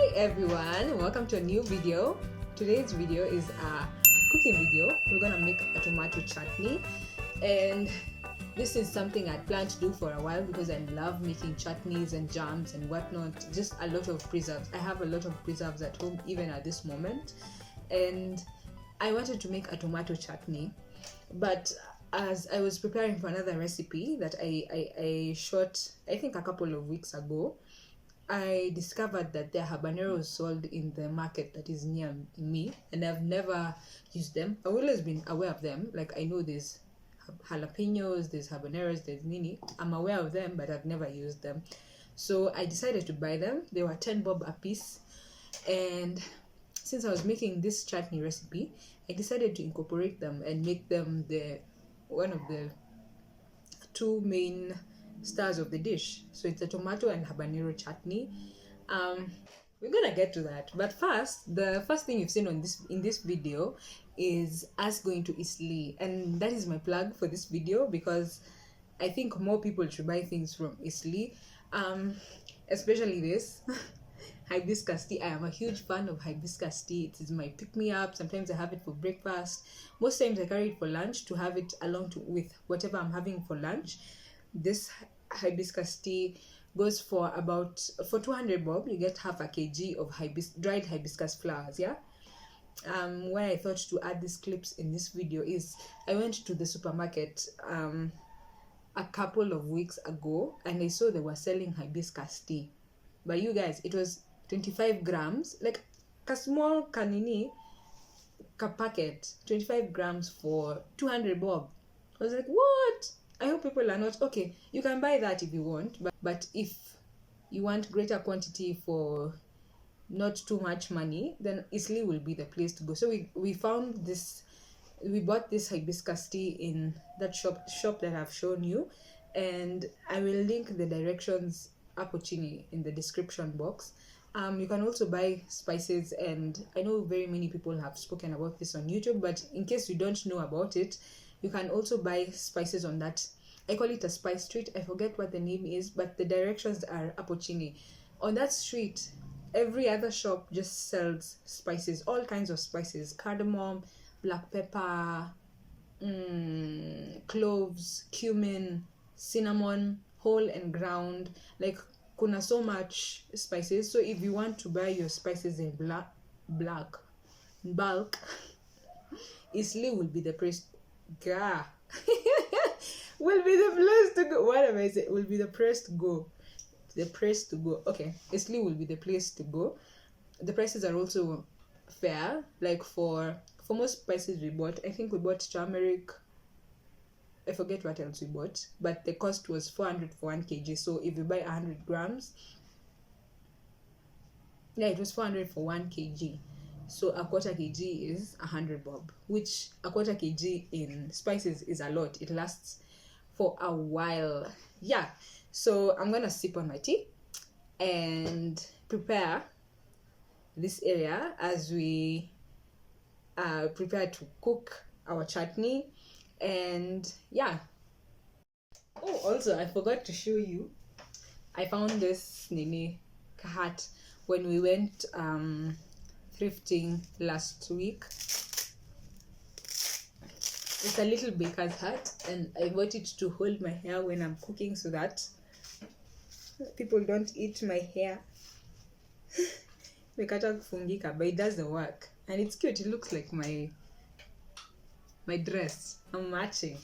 Hi everyone, welcome to a new video. Today's video is a cooking video. We're gonna make a tomato chutney, and this is something I'd planned to do for a while because I love making chutneys and jams and whatnot. Just a lot of preserves. I have a lot of preserves at home even at this moment, and I wanted to make a tomato chutney, but as I was preparing for another recipe that I shot I think a couple of weeks ago, I discovered that there are habaneros sold in the market that is near me, and I've never used them. I've always been aware of them. Like, I know there's jalapenos, there's habaneros, there's nini. I'm aware of them, but I've never used them. So I decided to buy them. They were 10 bob a piece. And since I was making this chutney recipe, I decided to incorporate them and make them one of the two main stars of the dish. So it's a tomato and habanero chutney. We're gonna get to that, but first, the first thing you've seen in this video is us going to Eastleigh, and that is my plug for this video because I think more people should buy things from Eastleigh, especially this hibiscus tea. I am a huge fan of hibiscus tea. It is my pick-me-up. Sometimes I have it for breakfast. Most times I carry it for lunch to have it along with whatever I'm having for lunch. This hibiscus tea goes for 200 bob. You get half a kg of dried hibiscus flowers. Why I thought to add these clips in this video is I went to the supermarket a couple of weeks ago, and I saw they were selling hibiscus tea. But you guys, it was 25 grams, like a small kanini ka packet, 25 grams for 200 bob. I was like, what? I hope people are not okay. You can buy that if you want, but if you want greater quantity for not too much money, then Eastleigh will be the place to go. So we found this. We bought this hibiscus tea in that shop that I've shown you, and I will link the directions up in the description box. You can also buy spices, and I know very many people have spoken about this on YouTube, but in case you don't know about it, you can also buy spices on that. I call it a spice street. I forget what the name is, but the directions are up on that street. Every other shop just sells spices, all kinds of spices: cardamom, black pepper, cloves, cumin, cinnamon, whole and ground. Like, kuna so much spices. So if you want to buy your spices in bulk, Eastleigh will be the place. Will be the place to go. What am I saying? Will be the place to go. The place to go. Okay, Eastleigh will be the place to go. The prices are also fair. Like for most spices we bought, I think we bought turmeric. I forget what else we bought, but the cost was 400 for 1 kg. So if you buy 100 grams, it was 400 for 1 kg. So a quarter kg is 100 bob, which a quarter kg in spices is a lot. It lasts for a while. So I'm gonna sip on my tea and prepare this area as we prepare to cook our chutney. And also I forgot to show you, I found this nini hat when we went thrifting last week. It's a little baker's hat, and I bought it to hold my hair when I'm cooking so that people don't eat my hair. Mekata kufungika, but it does the work, and it's cute. It looks like my dress. I'm matching.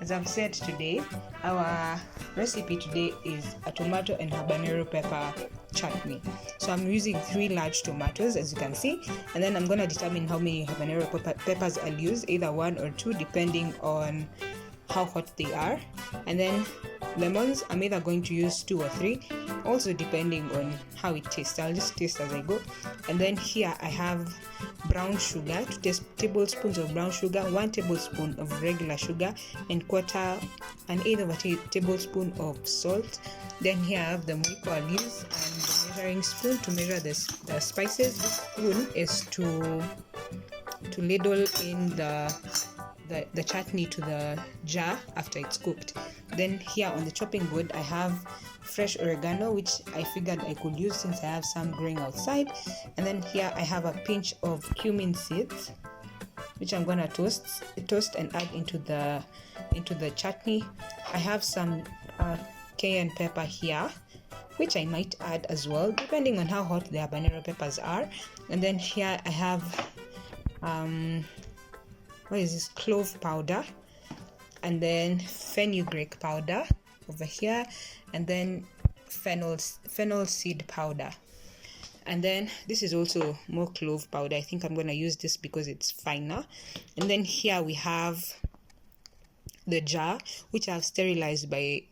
As I've said today, our recipe today is a tomato and habanero pepper chutney. So I'm using 3 large tomatoes, as you can see, and then I'm going to determine how many habanero peppers I'll use, either 1 or 2 depending on how hot they are. And then lemons. I'm either going to use 2 or 3, also depending on how it tastes. I'll just taste as I go. And then here I have brown sugar, 2 tablespoons of brown sugar, 1 tablespoon of regular sugar, and 1/8 of a tablespoon of salt. Then here I have the mwiko I'll use, and the measuring spoon to measure the spices. This spoon is to ladle in the chutney to the jar after it's cooked. Then here on the chopping board I have fresh oregano, which I figured I could use since I have some growing outside. And then here I have a pinch of cumin seeds, which I'm gonna toast and add into the chutney. I have some cayenne pepper here, which I might add as well depending on how hot the habanero peppers are. And then here I have what is this, clove powder, and then fenugreek powder over here, and then fennel seed powder. And then this is also more clove powder. I think I'm going to use this because it's finer. And then here we have the jar, which I've sterilized by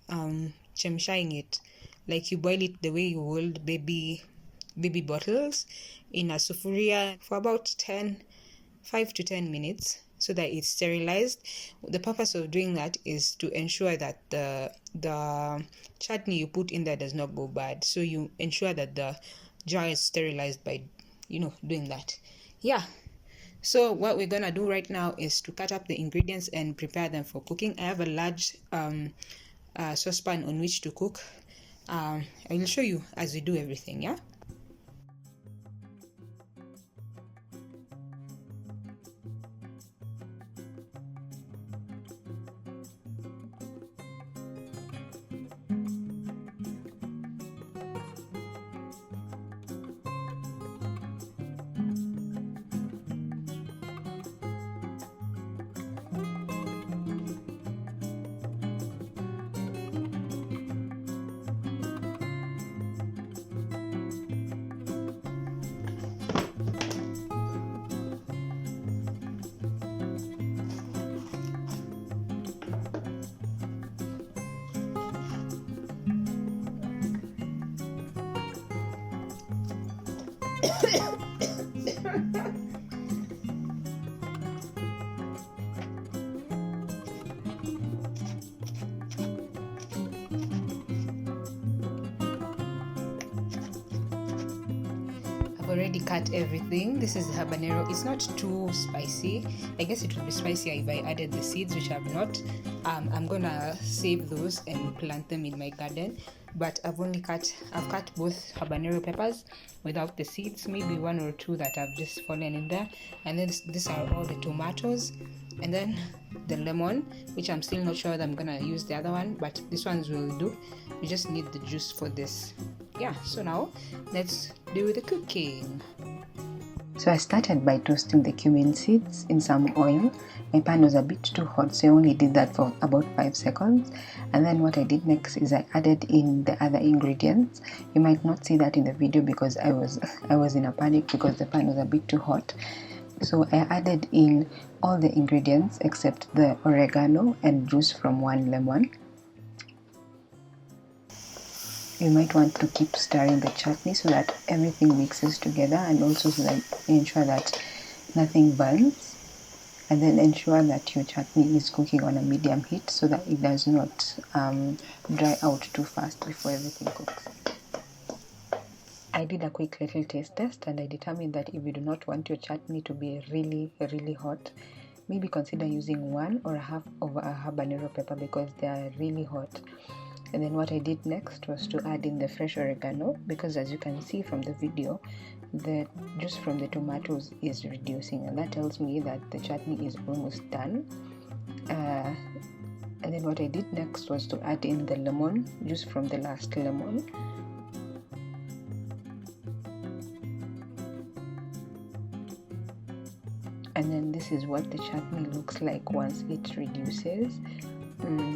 chemshaing it, like you boil it the way you would baby bottles in a sufuria for about 5 to 10 minutes, so that it's sterilized. The purpose of doing that is to ensure that the chutney you put in there does not go bad. So you ensure that the jar is sterilized by doing that. Yeah. So what we're gonna do right now is to cut up the ingredients and prepare them for cooking. I have a large saucepan on which to cook. I will show you as we do everything. Yeah. Already cut everything. This is the habanero. It's not too spicy. I guess it would be spicier if I added the seeds, which I've not. I'm gonna save those and plant them in my garden, but I've cut both habanero peppers without the seeds, maybe 1 or 2 that have just fallen in there. And then these are all the tomatoes, and then the lemon, which I'm still not sure that I'm gonna use the other one, but this ones will do. You just need the juice for this. Yeah, so now let's do the cooking. So I started by toasting the cumin seeds in some oil. My pan was a bit too hot, so I only did that for about 5 seconds. And then what I did next is I added in the other ingredients. You might not see that in the video because I was in a panic because the pan was a bit too hot. So I added in all the ingredients except the oregano and juice from 1 lemon. You might want to keep stirring the chutney so that everything mixes together, and also so that you ensure that nothing burns. And then ensure that your chutney is cooking on a medium heat so that it does not dry out too fast before everything cooks. I did a quick little taste test, and I determined that if you do not want your chutney to be really hot, maybe consider using 1 or 1/2 of a habanero pepper because they are really hot. And then what I did next was to add in the fresh oregano, because as you can see from the video, the juice from the tomatoes is reducing, and that tells me that the chutney is almost done. And then what I did next was to add in the lemon juice from the last lemon. And then this is what the chutney looks like once it reduces.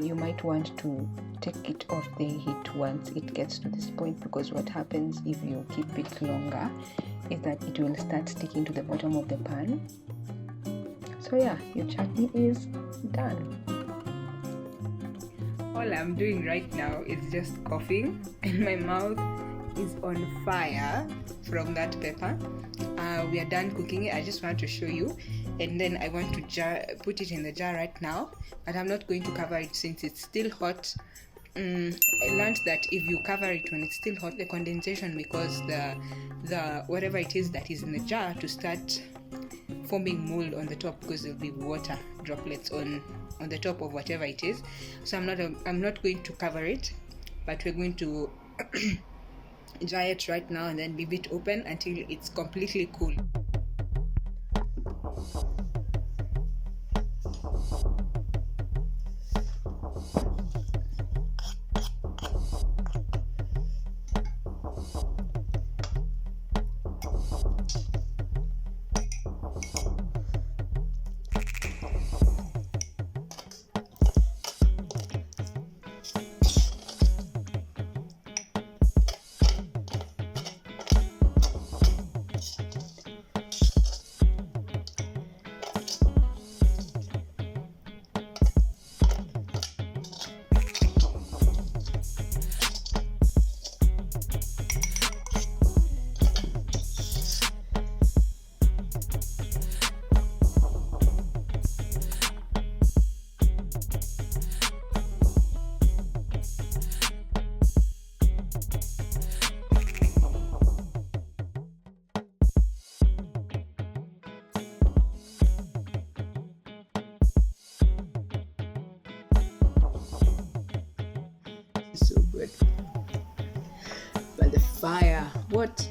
You might want to take it off the heat once it gets to this point, because what happens if you keep it longer is that it will start sticking to the bottom of the pan. So yeah, your chutney is done. All I'm doing right now is just coughing, and my mouth is on fire from that pepper. We are done cooking it. I just want to show you, and then I want to put it in the jar right now, but I'm not going to cover it since it's still hot. I learned that if you cover it when it's still hot, the condensation will cause the whatever it is that is in the jar to start forming mold on the top, because there'll be water droplets on the top of whatever it is. So I'm not going to cover it, but we're going to dry it right now and then leave it open until it's completely cool. So good. But the fire, what?